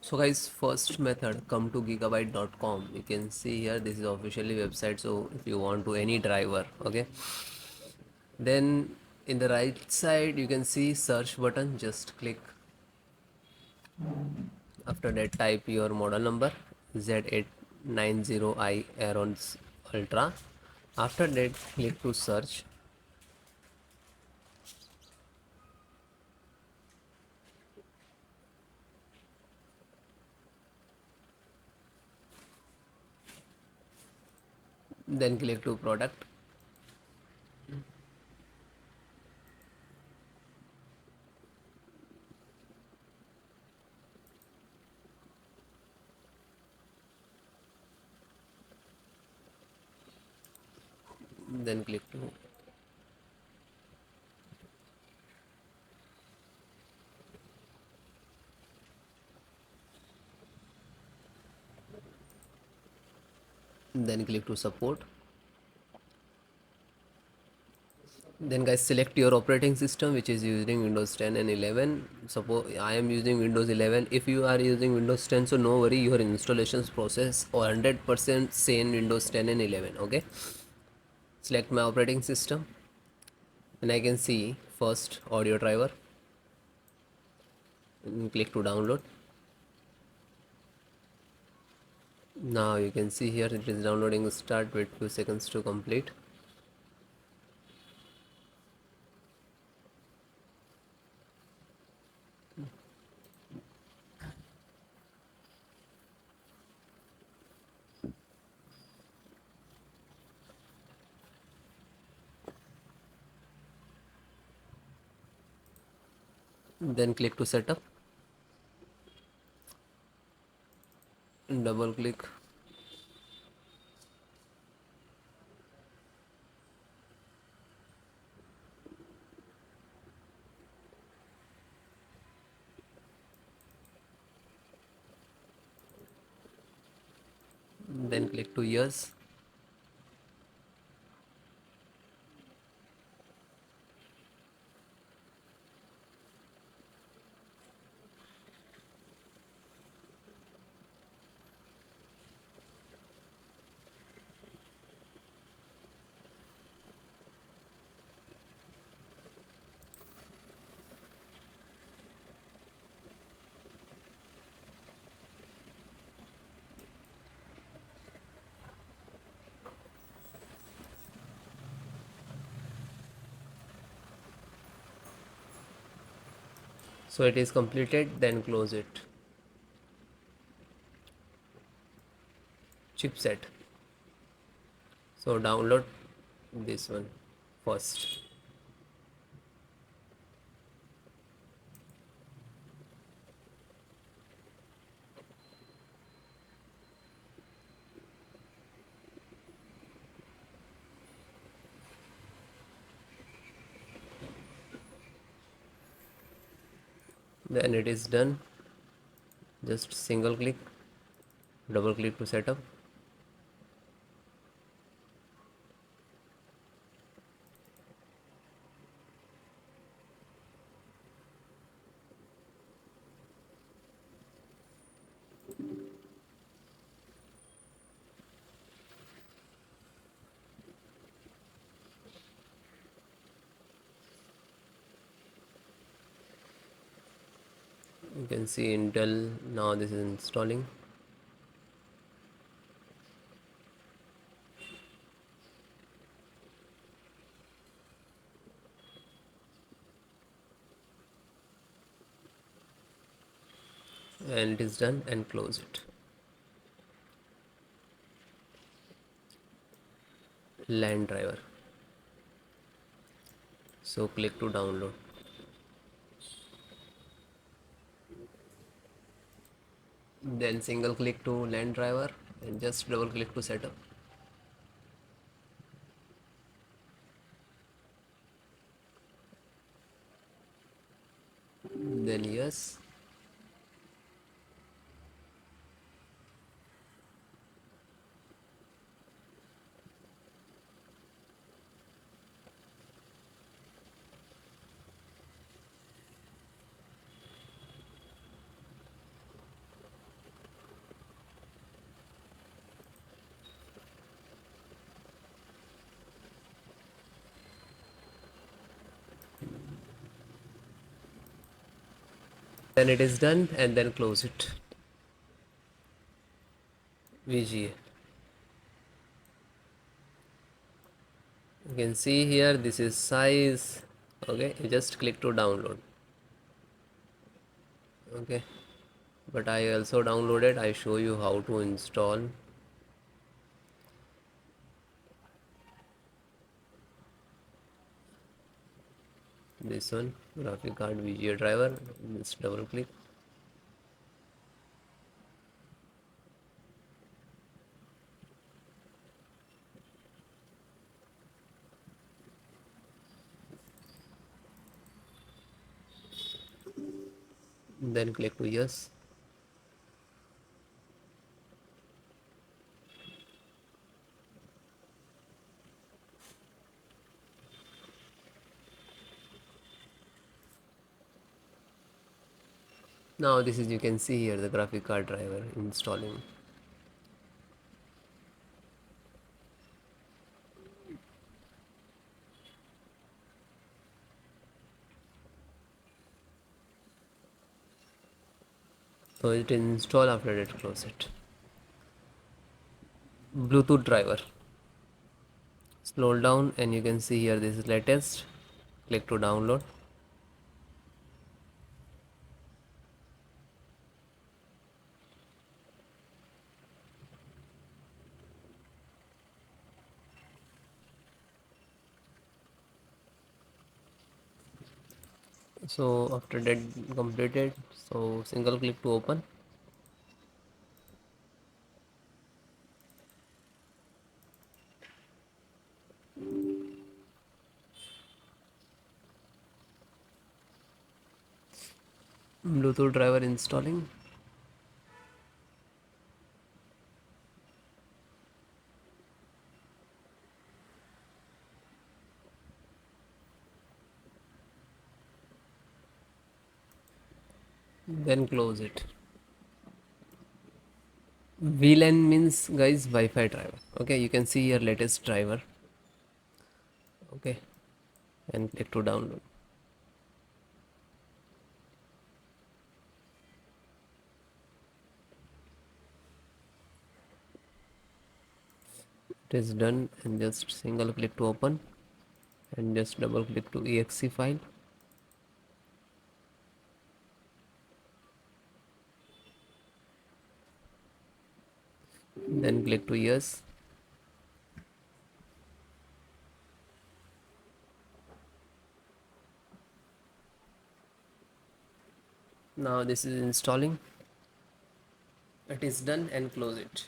So guys, first method, come to gigabyte.com. You can see here this is officially website, so if you want to any driver, okay, then in the right side you can see search button. Just click. After that, type your model number Z890I AORUS Ultra. After that, click to search. Then click to product. Then click to then click to support. Then guys, select your operating system which is using Windows 10 and 11. Suppose I am using Windows 11. If you are using Windows 10, so no worry, your installations process or 100% same Windows 10 and 11. Okay, select my operating system and I can see first audio driver and click to download. Now you can see here it is downloading. Start, wait few seconds to complete. Then click to setup. Double click. Then click to yes. So it is completed. Then close it. Chipset. So download this one first. Then it is done. Just single click, double click to setup. You can see Intel. Now this is installing. And it is done, and close it. LAN driver. So click to download. Then single click to LAN driver and just double click to setup. Then yes. Then it is done, and then close it. VGA. You can see here this is size. Okay, you just click to download. Okay, but I also downloaded. I show you how to install. This one, graphic card VGA driver. Just double click. Then click to yes. Now this is, you can see here the graphic card driver installing. So it is installed. After that, close it. Bluetooth driver. Scroll down and you can see here this is latest. Click to download. So after that completed, so single click to open. Bluetooth driver installing. Then close it. VLAN means, guys, Wi-Fi driver. Okay, you can see your latest driver. Okay, and click to download. It is done, and just single click to open and just double click to exe file. Then click to yes. Now this is installing. It is done, and close it.